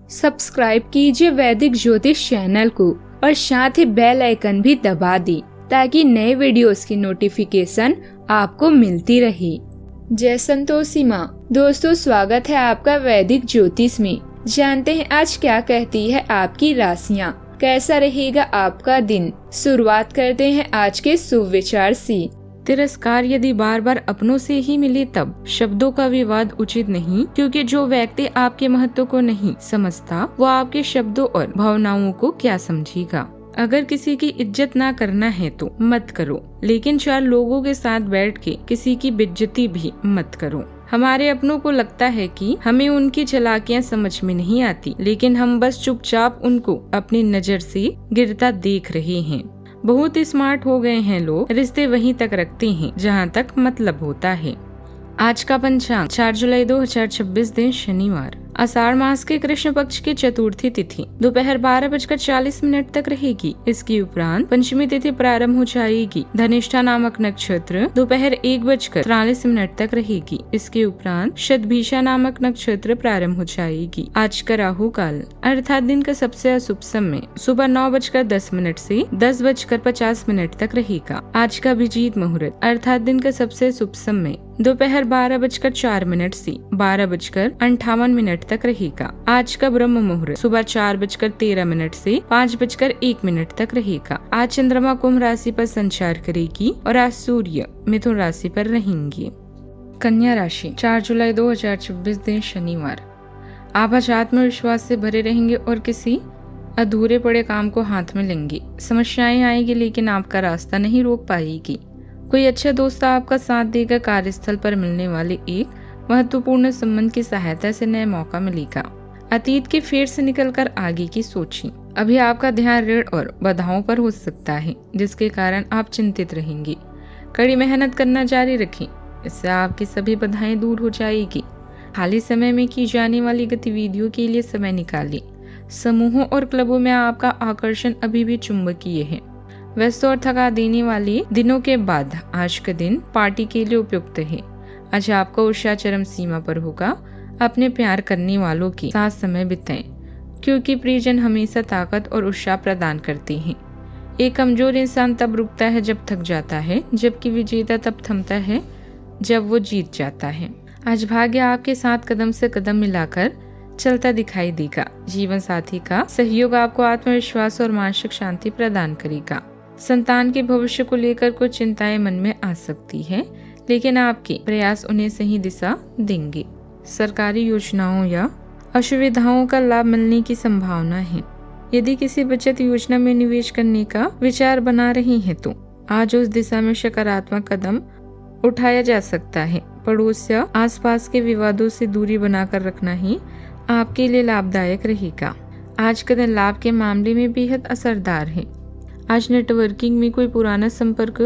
Subscribe कीजिए वैदिक ज्योतिष चैनल को और साथ ही बेल आइकन भी दबा दी ताकि नए वीडियोस की नोटिफिकेशन आपको मिलती रहे। जय संतोषी माँ। दोस्तों, स्वागत है आपका वैदिक ज्योतिष में। जानते हैं आज क्या कहती है आपकी राशियाँ, कैसा रहेगा आपका दिन। शुरुआत करते हैं आज के शुभ विचार से। तिरस्कार यदि बार बार अपनों से ही मिले तब शब्दों का विवाद उचित नहीं, क्योंकि जो व्यक्ति आपके महत्व को नहीं समझता वो आपके शब्दों और भावनाओं को क्या समझेगा। अगर किसी की इज्जत ना करना है तो मत करो, लेकिन 4 लोगों के साथ बैठ के किसी की बेइज्जती भी मत करो। हमारे अपनों को लगता है कि हमें उनकी चालाकियां समझ में नहीं आती, लेकिन हम बस चुपचाप उनको अपनी नजर से गिरता देख रहे हैं। बहुत स्मार्ट हो गए हैं लोग, रिश्ते वहीं तक रखते हैं जहां तक मतलब होता है। आज का पंचांग 4 जुलाई 2026 दिन शनिवार, आषाढ़ मास के कृष्ण पक्ष की चतुर्थी तिथि दोपहर 12:40 तक रहेगी। इसके उपरांत पंचमी तिथि प्रारंभ हो जाएगी। धनिष्ठा नामक नक्षत्र दोपहर 1:43 तक रहेगी। इसके उपरांत शतभिषा नामक नक्षत्र प्रारंभ हो जाएगी। आज का राहु काल अर्थात दिन का सबसे अशुभ समय सुबह 9:10 से 10:50 तक रहेगा। आज का अभिजीत मुहूर्त अर्थात दिन का सबसे शुभ समय दोपहर 12:04 से 12:58 तक रहेगा। आज का ब्रह्म मुहूर्त सुबह 4:13 से 5:01 तक रहेगा। आज चंद्रमा कुंभ राशि पर संचार करेगी और आज सूर्य मिथुन राशि पर रहेंगे। कन्या राशि 4 जुलाई 2026 दिन शनिवार, आप आज आत्मविश्वास से भरे रहेंगे और किसी अधूरे पड़े काम को हाथ में लेंगे। समस्याएं आएगी लेकिन आपका रास्ता नहीं रोक पाएगी। कोई अच्छा दोस्त आपका साथ देगा। कार्यस्थल पर मिलने वाले एक महत्वपूर्ण संबंध की सहायता से नया मौका मिलेगा। अतीत के फेर से निकलकर आगे की सोचिए। अभी आपका ध्यान ऋण और बाधाओं पर हो सकता है, जिसके कारण आप चिंतित रहेंगे। कड़ी मेहनत करना जारी रखें, इससे आपकी सभी बाधाएं दूर हो जाएगी। खाली समय में की जाने वाली गतिविधियों के लिए समय निकालिए। समूहों और क्लबों में आपका आकर्षण अभी भी चुंबकीय है। व्यस्त और थका देने वाले दिनों के बाद आज का दिन पार्टी के लिए उपयुक्त है। आज आपका उत्साह चरम सीमा पर होगा। अपने प्यार करने वालों के साथ समय बिताएं, क्योंकि प्रियजन हमेशा ताकत और उत्साह प्रदान करते हैं। एक कमजोर इंसान तब रुकता है जब थक जाता है, जबकि विजेता तब थमता है जब वो जीत जाता है। आज भाग्य आपके साथ कदम से कदम मिलाकर चलता दिखाई देगा। जीवन साथी का सहयोग आपको आत्मविश्वास और मानसिक शांति प्रदान करेगा। संतान के भविष्य को लेकर कुछ चिंताएं मन में आ सकती है, लेकिन आपके प्रयास उन्हें सही दिशा देंगे। सरकारी योजनाओं या असुविधाओं का लाभ मिलने की संभावना है। यदि किसी बचत योजना में निवेश करने का विचार बना रहे हैं तो आज उस दिशा में सकारात्मक कदम उठाया जा सकता है। पड़ोस या आसपास के विवादों से दूरी बनाकर रखना ही आपके लिए लाभदायक रहेगा। आज का दिन लाभ के मामले में बेहद असरदार है। आज नेटवर्किंग में कोई पुराना संपर्क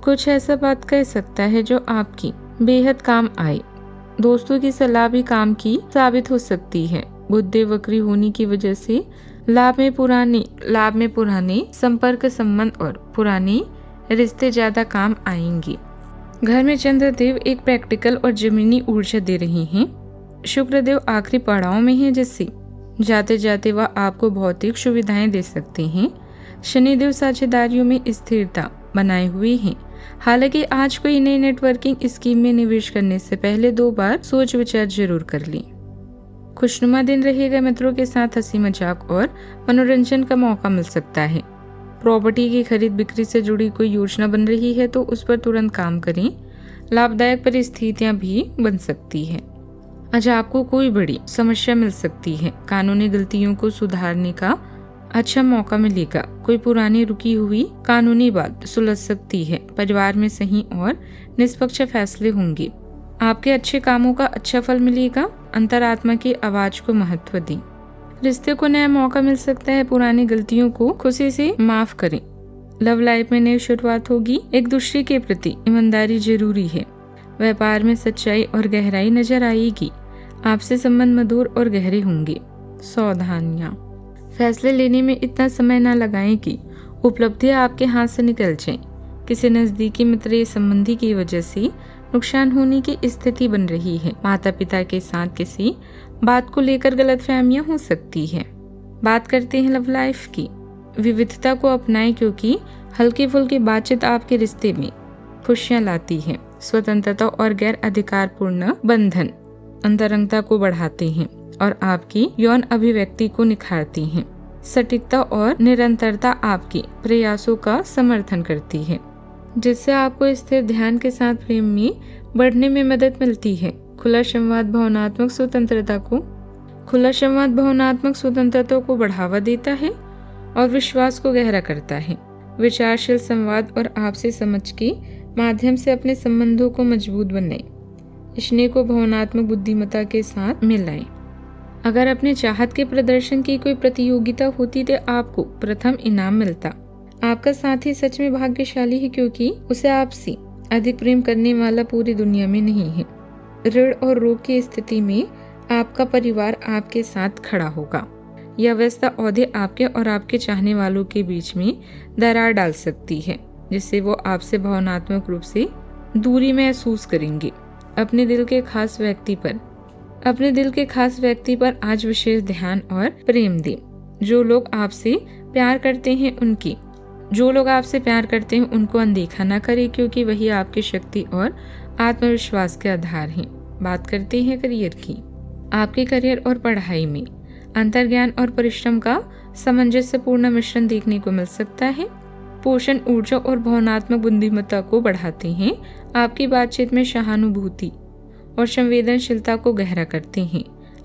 कुछ ऐसा बात कह सकता है जो आपकी बेहद काम आए। दोस्तों की सलाह भी काम की साबित हो सकती है। बुद्धि वक्री होने की वजह से लाभ में पुराने संपर्क संबंध और पुराने रिश्ते ज्यादा काम आएंगे। घर में चंद्रदेव एक प्रैक्टिकल और जमीनी ऊर्जा दे रहे हैं। शुक्रदेव आखिरी पड़ाव में है, जिससे जाते जाते वह आपको भौतिक सुविधाएं दे सकते हैं। शनिदेव साझेदारियों में स्थिरता बनाए हुए हैं। हालांकि आज कोई नई नेटवर्किंग स्कीम में निवेश करने से पहले 2 बार सोच विचार जरूर कर लें। खुशनुमा दिन रहेगा। मित्रों के साथ हंसी मजाक और मनोरंजन का मौका मिल सकता है। प्रॉपर्टी की खरीद बिक्री से जुड़ी कोई योजना बन रही है तो उस पर तुरंत काम करें। लाभदायक परिस्थितियां भी बन सकती है। आज आपको कोई बड़ी समस्या मिल सकती है। कानूनी गलतियों को सुधारने का अच्छा मौका मिलेगा। कोई पुरानी रुकी हुई कानूनी बात सुलझ सकती है। परिवार में सही और निष्पक्ष फैसले होंगे। आपके अच्छे कामों का अच्छा फल मिलेगा। अंतरात्मा की आवाज को महत्व दें। रिश्ते को नया मौका मिल सकता है। पुरानी गलतियों को खुशी से माफ करें। लव लाइफ में नई शुरुआत होगी। एक दूसरे के प्रति ईमानदारी जरूरी है। व्यापार में सच्चाई और गहराई नजर आएगी। आपसे संबंध मधुर और गहरे होंगे। सावधानियां, फैसले लेने में इतना समय न लगाएं कि उपलब्धियां आपके हाथ से निकल जाएं। किसी नजदीकी मित्र या संबंधी की वजह से नुकसान होने की स्थिति बन रही है। माता पिता के साथ किसी बात को लेकर गलतफहमियां हो सकती है। बात करते हैं लव लाइफ की। विविधता को अपनाएं क्योंकि हल्की फुल्की बातचीत आपके रिश्ते में खुशियां लाती है। स्वतंत्रता और गैर अधिकारपूर्ण बंधन अंतरंगता को बढ़ाते हैं और आपकी यौन अभिव्यक्ति को निखारती हैं। सटीकता और निरंतरता आपके प्रयासों का समर्थन करती है, जिससे आपको स्थिर ध्यान के साथ प्रेम में बढ़ने में मदद मिलती है। खुला संवाद भावनात्मक स्वतंत्रता को बढ़ावा देता है और विश्वास को गहरा करता है। विचारशील संवाद और आपसी समझ के माध्यम से अपने संबंधों को मजबूत बनाएं। स्नेह को भावनात्मक बुद्धिमत्ता के साथ मिलाएं। अगर अपने चाहत के प्रदर्शन की कोई प्रतियोगिता होती तो आपको प्रथम इनाम मिलता। आपका साथी सच में भाग्यशाली है क्योंकि उसे आपसे अधिक प्रेम करने वाला पूरी दुनिया में नहीं है। ऋण और रोग की स्थिति में आपका परिवार आपके साथ खड़ा होगा। यह अवस्था औधे आपके और आपके चाहने वालों के बीच में दरार डाल सकती है, जिससे वो आपसे भावनात्मक रूप से दूरी महसूस करेंगे। अपने दिल के खास व्यक्ति पर आज विशेष ध्यान और प्रेम दें। जो लोग आपसे प्यार करते हैं उनको अनदेखा न करें क्योंकि वही आपकी शक्ति और आत्मविश्वास के आधार हैं। बात करते हैं करियर की। आपके करियर और पढ़ाई में अंतर्ज्ञान और परिश्रम का सामंजस्यपूर्ण मिश्रण देखने को मिल सकता है। पोषण ऊर्जा और भावनात्मक बुद्धिमत्ता को बढ़ाते हैं। आपकी बातचीत में सहानुभूति और संवेदनशीलता को गहरा करते हैं।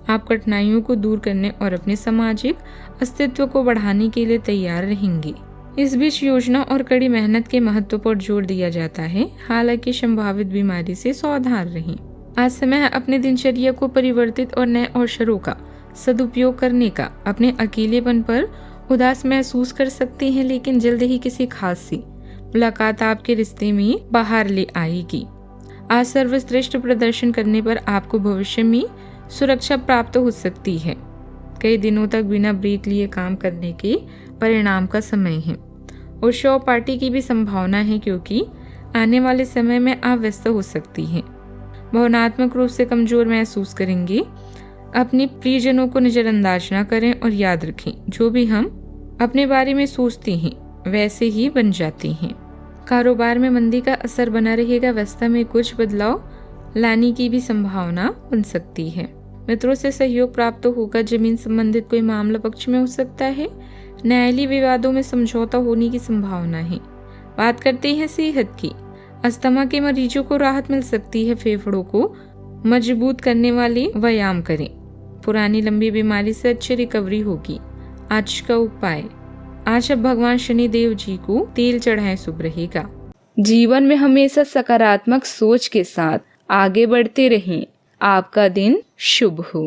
आप कठिनाइयों को दूर करने और अपने सामाजिक अस्तित्व को बढ़ाने के लिए तैयार रहेंगे। इस बीच योजना और कड़ी मेहनत के महत्व पर जोर दिया जाता है। हालांकि संभावित बीमारी से सावधान रहें। आज समय है अपने दिनचर्या को परिवर्तित और नए अवसरों का सदुपयोग करने का। अपने अकेलेपन पर उदास महसूस कर सकते हैं, लेकिन जल्द ही किसी खास सी मुलाकात आपके रिश्ते में बाहर ले आएगी। आज सर्वश्रेष्ठ प्रदर्शन करने पर आपको भविष्य में सुरक्षा प्राप्त हो सकती है। कई दिनों तक बिना ब्रेक लिए काम करने के परिणाम का समय है और शो पार्टी की भी संभावना है क्योंकि आने वाले समय में आप व्यस्त हो सकती हैं। भावनात्मक रूप से कमजोर महसूस करेंगे। अपने प्रियजनों को नजरअंदाज न करें और याद रखें, जो भी हम अपने बारे में सोचते हैं वैसे ही बन जाते हैं। कारोबार में मंदी का असर बना रहेगा। व्यवस्था में कुछ बदलाव लाने की भी संभावना बन सकती है। मित्रों से सहयोग प्राप्त होगा। जमीन संबंधित कोई मामला पक्ष में हो सकता है। न्यायालयीय विवादों में समझौता होने की संभावना है। बात करते हैं सेहत की। अस्थमा के मरीजों को राहत मिल सकती है। फेफड़ों को मजबूत करने वाले व्यायाम करें। पुरानी लंबी बीमारी से अच्छी रिकवरी होगी। आज का उपाय, आज अब भगवान शनि देव जी को तेल चढ़ाएं, शुभ रहेगा। जीवन में हमेशा सकारात्मक सोच के साथ आगे बढ़ते रहें। आपका दिन शुभ हो।